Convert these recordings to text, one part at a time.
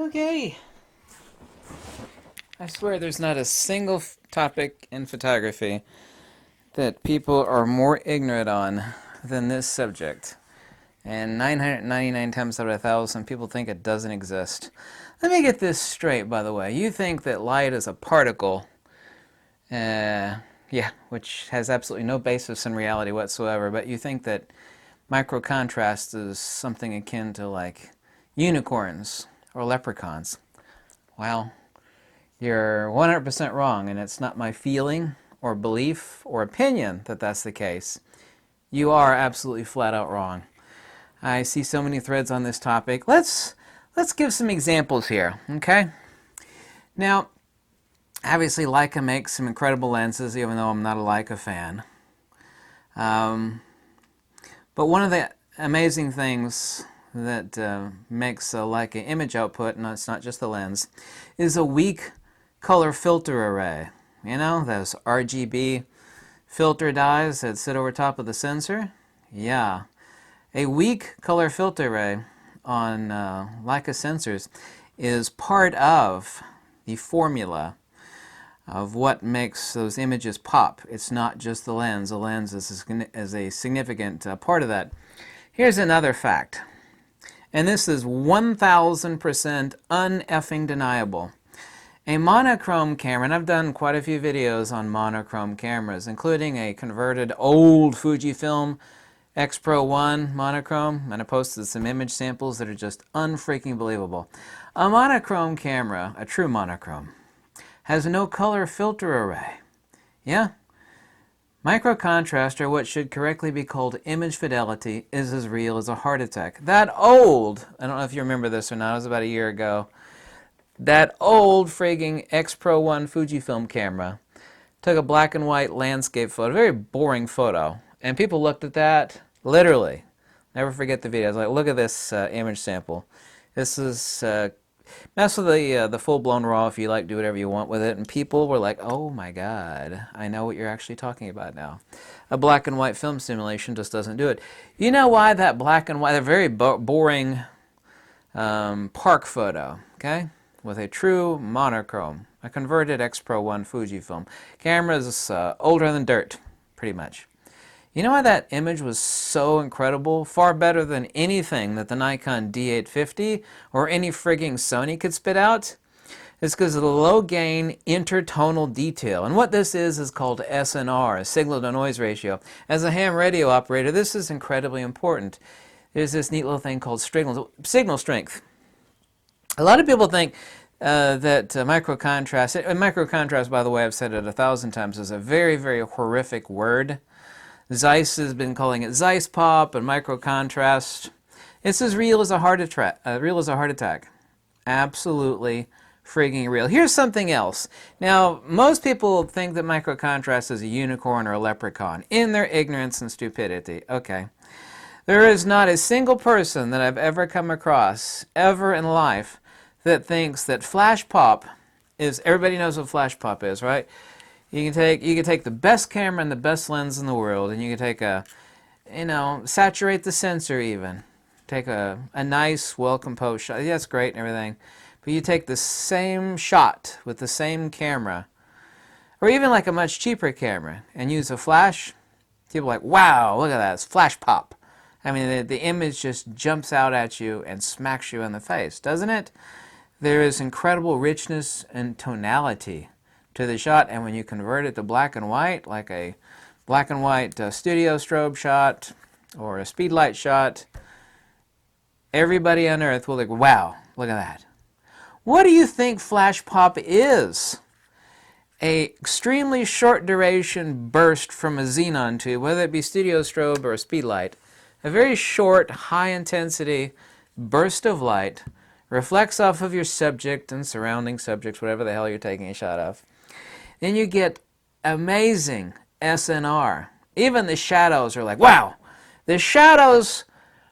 Okay. I swear there's not a single topic in photography that people are more ignorant on than this subject. And 999 times out of 1,000, people think it doesn't exist. Let me get this straight, by the way. You think that light is a particle, yeah, which has absolutely no basis in reality whatsoever, but you think that microcontrast is something akin to like unicorns or leprechauns. Well, you're 100% wrong, and it's not my feeling or belief or opinion that that's the case. You are absolutely flat out wrong. I see so many threads on this topic. Let's give some examples here, okay? Now, obviously Leica makes some incredible lenses, even though I'm not a Leica fan. But one of the amazing things that makes a Leica image output, and it's not just the lens, is a weak color filter array. You know, those RGB filter dyes that sit over top of the sensor? Yeah. A weak color filter array on Leica sensors is part of the formula of what makes those images pop. It's not just the lens. The lens is a significant part of that. Here's another fact, and this is 1,000% un-effing deniable. A monochrome camera, and I've done quite a few videos on monochrome cameras, including a converted old Fujifilm X Pro 1 monochrome, and I posted some image samples that are just unfreaking believable. A monochrome camera, a true monochrome, has no color filter array. Yeah? Microcontrast, or what should correctly be called image fidelity, is as real as a heart attack. That old, I don't know if you remember this or not, it was about a year ago, that old frigging X Pro 1 Fujifilm camera took a black and white landscape photo, a very boring photo, and people looked at that, literally. Never forget the video. I was like, look at this image sample. This is, mess with the full-blown RAW if you like, do whatever you want with it, and people were like, oh my god, I know what you're actually talking about now. A black and white film simulation just doesn't do it. You know why that black and white, that very boring park photo, okay? With a true monochrome, a converted X Pro 1 Fujifilm. Camera's older than dirt, pretty much. You know why that image was so incredible? Far better than anything that the Nikon D850 or any frigging Sony could spit out? It's because of the low gain intertonal detail. And what this is called SNR, a signal to noise ratio. As a ham radio operator, this is incredibly important. There's this neat little thing called signal strength. A lot of people think that microcontrast, by the way, I've said it 1,000 times, is a very, very horrific word. Zeiss has been calling it Zeiss pop and microcontrast. It's as real as a heart attack. Absolutely frigging real. Here's something else. Now, most people think that microcontrast is a unicorn or a leprechaun in their ignorance and stupidity. Okay. There is not a single person that I've ever come across, ever in life, that thinks that flash pop is, everybody knows what flash pop is, right? You can take the best camera and the best lens in the world, and you can take saturate the sensor even. Take a nice, well-composed shot. Yeah, it's great and everything. But you take the same shot with the same camera, or even like a much cheaper camera, and use a flash, people are like, wow, look at that, it's flash pop. I mean, the image just jumps out at you and smacks you in the face, doesn't it? There is incredible richness and tonality to the shot, and when you convert it to black and white, like a black and white studio strobe shot or a speedlight shot, everybody on earth will think, wow, look at that. What do you think flash pop is? A extremely short duration burst from a xenon tube, whether it be studio strobe or a speedlight, a very short, high intensity burst of light reflects off of your subject and surrounding subjects, whatever the hell you're taking a shot of. Then you get amazing SNR. Even the shadows are like, wow! The shadows,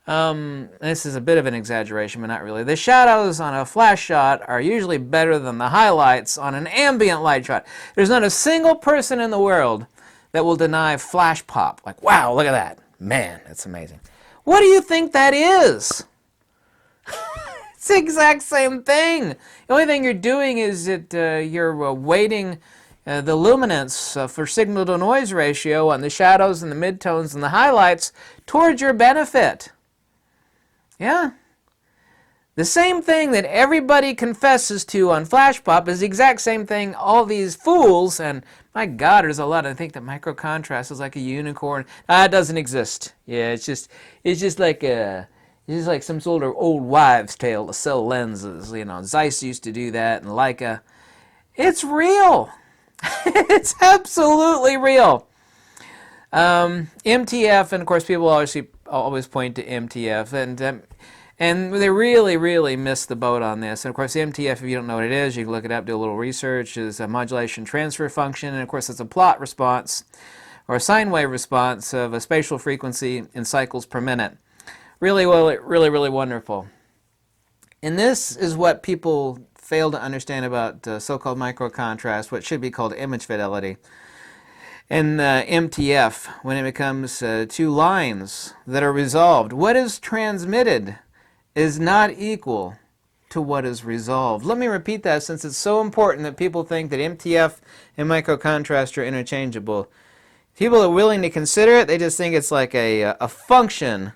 this is a bit of an exaggeration, but not really. The shadows on a flash shot are usually better than the highlights on an ambient light shot. There's not a single person in the world that will deny flash pop. Like, wow, look at that. Man, that's amazing. What do you think that is? It's the exact same thing. The only thing you're doing is that you're weighting the luminance for signal to noise ratio on the shadows and the midtones and the highlights towards your benefit. Yeah? The same thing that everybody confesses to on Flash Pop is the exact same thing all these fools, and my God, there's a lot. I think that microcontrast is like a unicorn. It doesn't exist. Yeah, it's just like some sort of old wives' tale to sell lenses. You know, Zeiss used to do that, and Leica. It's real. It's absolutely real. MTF, and of course, people always point to MTF, and they really, really missed the boat on this. And of course, MTF, if you don't know what it is, you can look it up, do a little research, is a modulation transfer function. And of course, it's a plot response or a sine wave response of a spatial frequency in cycles per minute. Really, really wonderful. And this is what people fail to understand about so-called microcontrast, what should be called image fidelity. And MTF, when it becomes two lines that are resolved, what is transmitted is not equal to what is resolved. Let me repeat that since it's so important that people think that MTF and microcontrast are interchangeable. People are willing to consider it, they just think it's like a function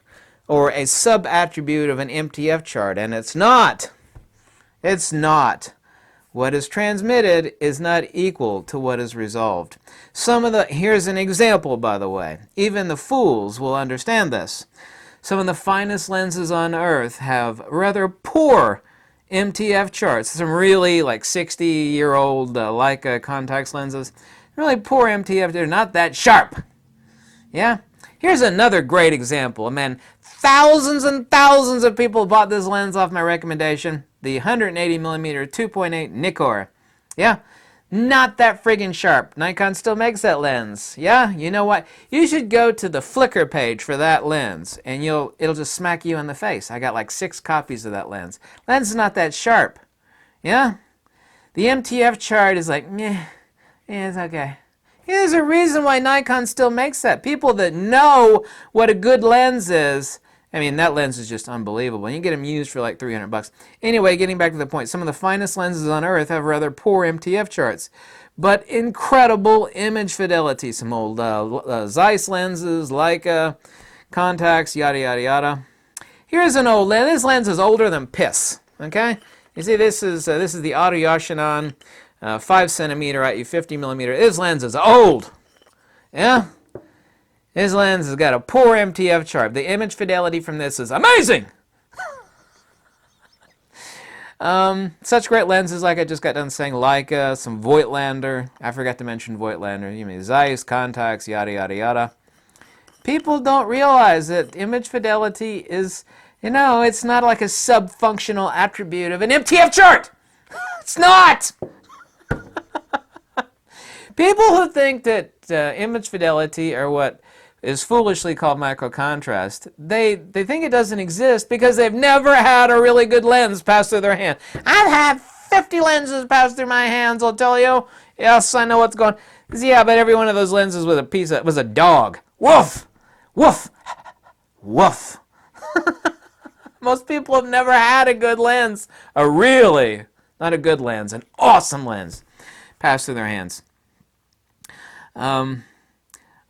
or a sub-attribute of an MTF chart, and it's not. It's not. What is transmitted is not equal to what is resolved. Here's an example, by the way. Even the fools will understand this. Some of the finest lenses on Earth have rather poor MTF charts. Some really like 60-year-old Leica contact lenses. Really poor MTF. They're not that sharp. Yeah? Here's another great example. Man, thousands and thousands of people bought this lens off my recommendation. The 180mm 2.8 Nikkor. Yeah? Not that friggin' sharp. Nikon still makes that lens. Yeah? You know what? You should go to the Flickr page for that lens, and it'll just smack you in the face. I got like 6 copies of that lens. Lens is not that sharp. Yeah? The MTF chart is like, meh. Yeah, it's okay. There's a reason why Nikon still makes that. People that know what a good lens is, I mean, that lens is just unbelievable. You can get them used for like $300. Anyway, getting back to the point, some of the finest lenses on Earth have rather poor MTF charts, but incredible image fidelity. Some old Zeiss lenses, Leica, contacts, yada, yada, yada. Here's an old lens. This lens is older than piss, okay? You see, this is the Auto Yashinon 5cm at you 50mm. This lens is old, yeah? This lens has got a poor MTF chart. The image fidelity from this is amazing! Such great lenses like I just got done saying, Leica, some Voigtlander. I forgot to mention Voigtlander. You mean Zeiss, contacts, yada, yada, yada. People don't realize that image fidelity is, it's not like a sub-functional attribute of an MTF chart! It's not! People who think that image fidelity are what is foolishly called microcontrast, they think it doesn't exist because they've never had a really good lens pass through their hand. I've had 50 lenses pass through my hands, I'll tell you. Yes, I know what's going on. Yeah, but every one of those lenses was a dog. Woof! Woof! Woof! Most people have never had a good lens. Not a good lens, an awesome lens pass through their hands.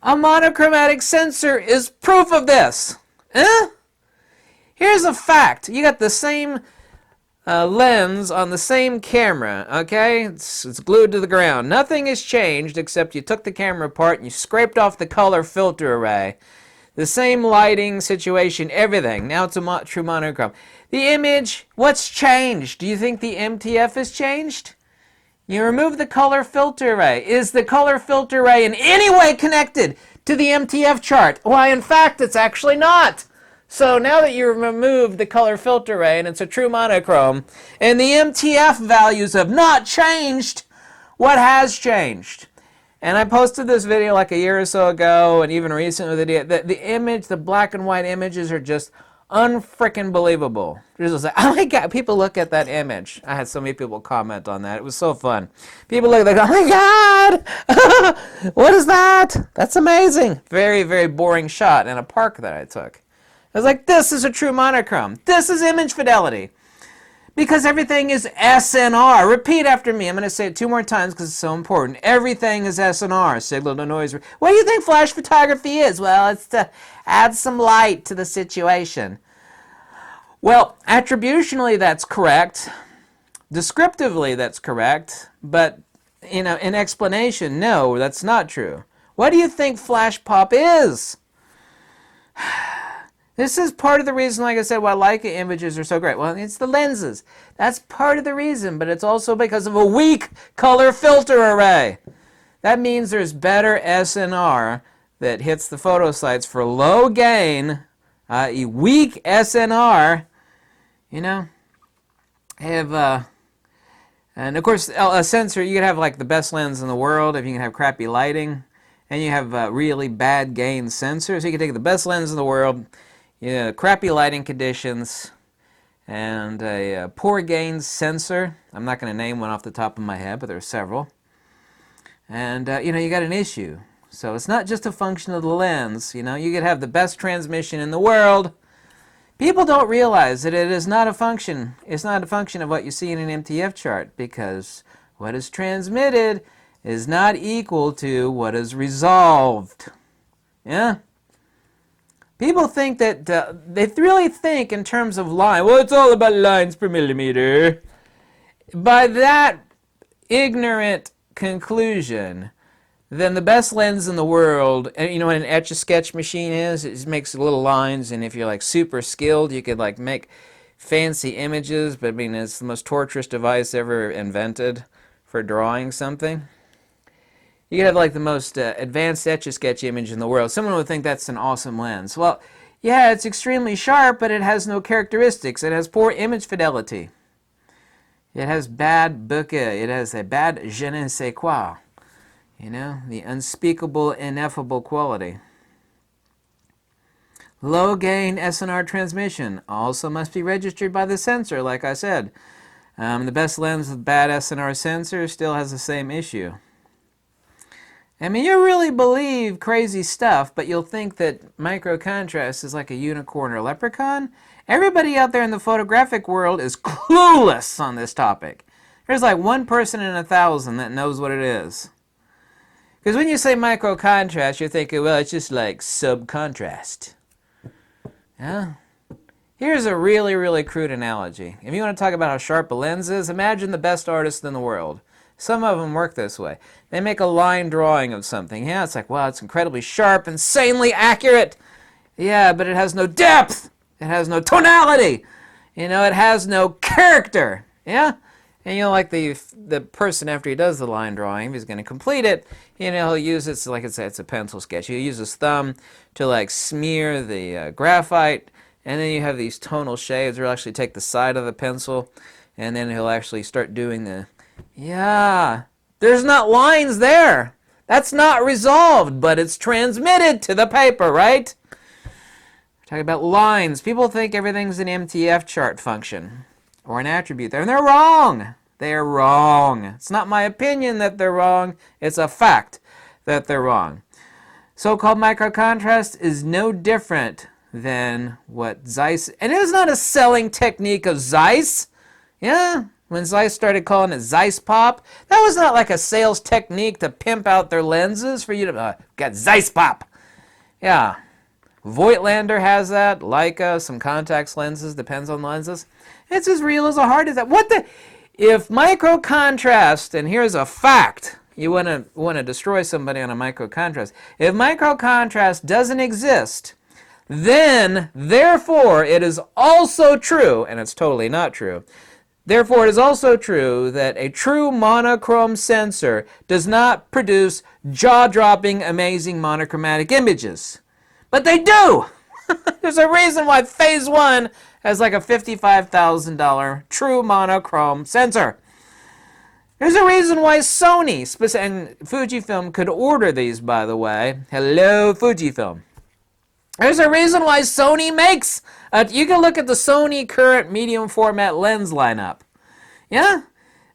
A monochromatic sensor is proof of this. Here's a fact. You got the same lens on the same camera, okay? It's glued to the ground. Nothing has changed except you took the camera apart and you scraped off the color filter array. The same lighting situation, everything. Now it's a true monochrome. The image, what's changed? Do you think the MTF has changed? You remove the color filter array. Is the color filter array in any way connected to the MTF chart? Why, in fact, it's actually not. So now that you've removed the color filter array and it's a true monochrome, and the MTF values have not changed, what has changed? And I posted this video like a year or so ago, and even recently, the black and white images are just unfrickin' believable. Just like, oh my God, people look at that image. I had so many people comment on that. It was so fun. People look, they go, oh my God, what is that? That's amazing. Very, very boring shot in a park that I took. I was like, this is a true monochrome. This is image fidelity. Because everything is SNR. Repeat after me. I'm going to say it 2 more times because it's so important. Everything is SNR, signal to noise. What do you think flash photography is? Well, it's to add some light to the situation. Well, attributionally that's correct. Descriptively that's correct. But, in explanation, no, that's not true. What do you think flash pop is? This is part of the reason, like I said, why Leica images are so great. Well, it's the lenses. That's part of the reason, but it's also because of a weak color filter array. That means there's better SNR that hits the photo sites for low gain, i.e. weak SNR, have, and of course, a sensor, you could have like the best lens in the world if you can have crappy lighting, and you have really bad gain sensors. So you can take the best lens in the world, crappy lighting conditions, and a poor gain sensor. I'm not going to name one off the top of my head, but there are several. And, you got an issue. So it's not just a function of the lens. You could have the best transmission in the world. People don't realize that it is not a function. It's not a function of what you see in an MTF chart, because what is transmitted is not equal to what is resolved. Yeah? People think that, they really think in terms of line. Well, it's all about lines per millimeter. By that ignorant conclusion, then the best lens in the world, and you know what an Etch-a-Sketch machine is? It makes little lines, and if you're like super skilled, you could like make fancy images, but I mean, it's the most torturous device ever invented for drawing something. You could have like the most advanced Etch-a-Sketch image in the world. Someone would think that's an awesome lens. Well, yeah, it's extremely sharp, but it has no characteristics. It has poor image fidelity. It has bad bokeh. It has a bad je ne sais quoi. The unspeakable, ineffable quality. Low gain SNR transmission also must be registered by the sensor, like I said. The best lens with bad SNR sensor still has the same issue. I mean, you really believe crazy stuff, but you'll think that microcontrast is like a unicorn or a leprechaun. Everybody out there in the photographic world is clueless on this topic. There's like 1 person in 1,000 that knows what it is. Because when you say microcontrast, you're thinking, well, it's just like subcontrast. Yeah? Here's a really, really crude analogy. If you want to talk about how sharp a lens is, imagine the best artists in the world. Some of them work this way. They make a line drawing of something. Yeah, it's like, wow, it's incredibly sharp, insanely accurate. Yeah, but it has no depth. It has no tonality. It has no character. Yeah? And like the person, after he does the line drawing, if he's going to complete it, he'll use it, like I said, it's a pencil sketch. He'll use his thumb to like smear the graphite, and then you have these tonal shades, or he'll actually take the side of the pencil, and then he'll actually start doing the, yeah, there's not lines there. That's not resolved, but it's transmitted to the paper, right? We're talking about lines. People think everything's an MTF chart function or an attribute there, and they're wrong. They're wrong. It's not my opinion that they're wrong. It's a fact that they're wrong. So-called microcontrast is no different than what Zeiss, and it was not a selling technique of Zeiss. Yeah, when Zeiss started calling it Zeiss Pop, that was not like a sales technique to pimp out their lenses for you to, got Zeiss Pop. Yeah, Voigtlander has that, Leica, some Contax lenses, depends on lenses. It's as real as a heart attack. What the, if microcontrast, and here's a fact, you want to destroy somebody on a microcontrast. If microcontrast doesn't exist, then, therefore, it is also true, and it's totally not true, therefore, it is also true that a true monochrome sensor does not produce jaw-dropping, amazing monochromatic images. But they do! There's a reason why Phase 1 has like a $55,000 true monochrome sensor. There's a reason why Sony, and Fujifilm could order these, by the way. Hello, Fujifilm. There's a reason why Sony makes, you can look at the Sony current medium format lens lineup. Yeah?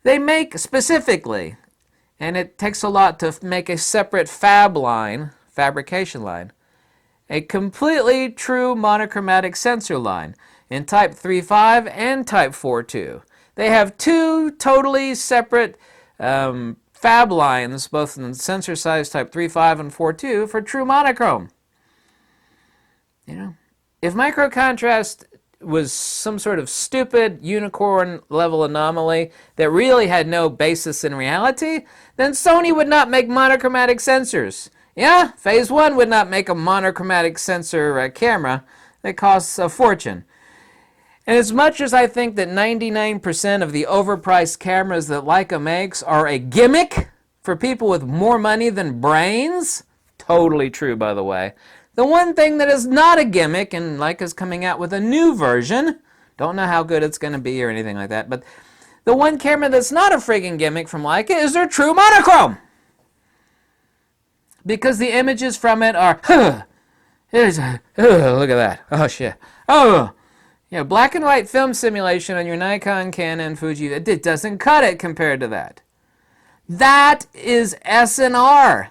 They make specifically, and it takes a lot to make a separate fabrication line, a completely true monochromatic sensor line in type 3.5 and type 4.2. They have two totally separate fab lines, both in sensor size type 3.5 and 4.2 for true monochrome. You know, if microcontrast was some sort of stupid unicorn level anomaly that really had no basis in reality, then Sony would not make monochromatic sensors. Yeah, Phase 1 would not make a monochromatic sensor camera that costs a fortune. And as much as I think that 99% of the overpriced cameras that Leica makes are a gimmick for people with more money than brains, totally true by the way, the one thing that is not a gimmick, and Leica's coming out with a new version, don't know how good it's going to be or anything like that, but the one camera that's not a friggin' gimmick from Leica is their true monochrome. Because the images from it are, look at that, oh shit, oh, yeah, black and white film simulation on your Nikon, Canon, Fuji, it doesn't cut it compared to that. That is SNR.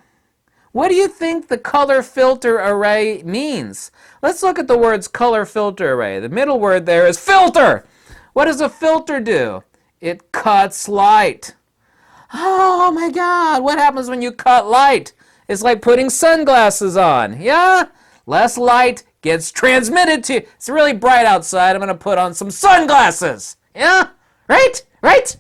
What do you think the color filter array means? Let's look at the words color filter array. The middle word there is filter. What does a filter do? It cuts light. Oh my God, what happens when you cut light? It's like putting sunglasses on, yeah? Less light gets transmitted to you. It's really bright outside. I'm going to put on some sunglasses. Yeah? Right? Right?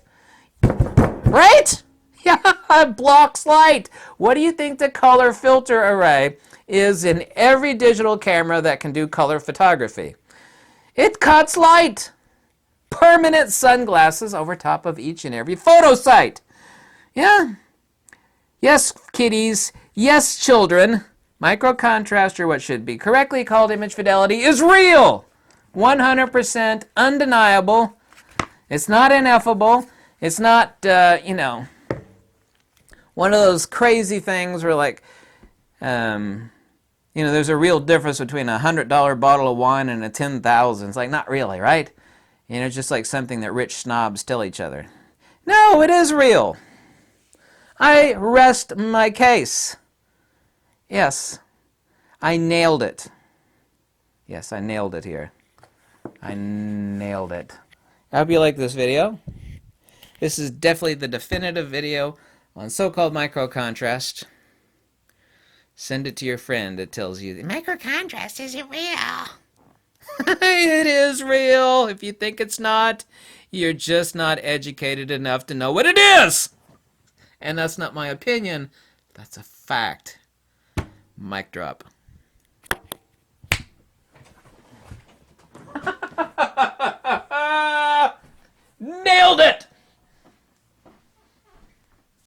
Right? Yeah, it blocks light. What do you think the color filter array is in every digital camera that can do color photography? It cuts light. Permanent sunglasses over top of each and every photo site. Yeah? Yes, kiddies. Yes, children. Microcontrast, or what should be correctly called image fidelity, is real. 100% undeniable. It's not ineffable. It's not, one of those crazy things where, like, there's a real difference between a $100 bottle of wine and a 10,000. It's like, not really, right? It's just like something that rich snobs tell each other. No, it is real. I rest my case. Yes, I nailed it. Yes, I nailed it here. I nailed it. I hope you like this video. This is definitely the definitive video on so-called microcontrast. Send it to your friend that tells you, microcontrast isn't real. It is real. If you think it's not, you're just not educated enough to know what it is. And that's not my opinion. That's a fact. Mic drop.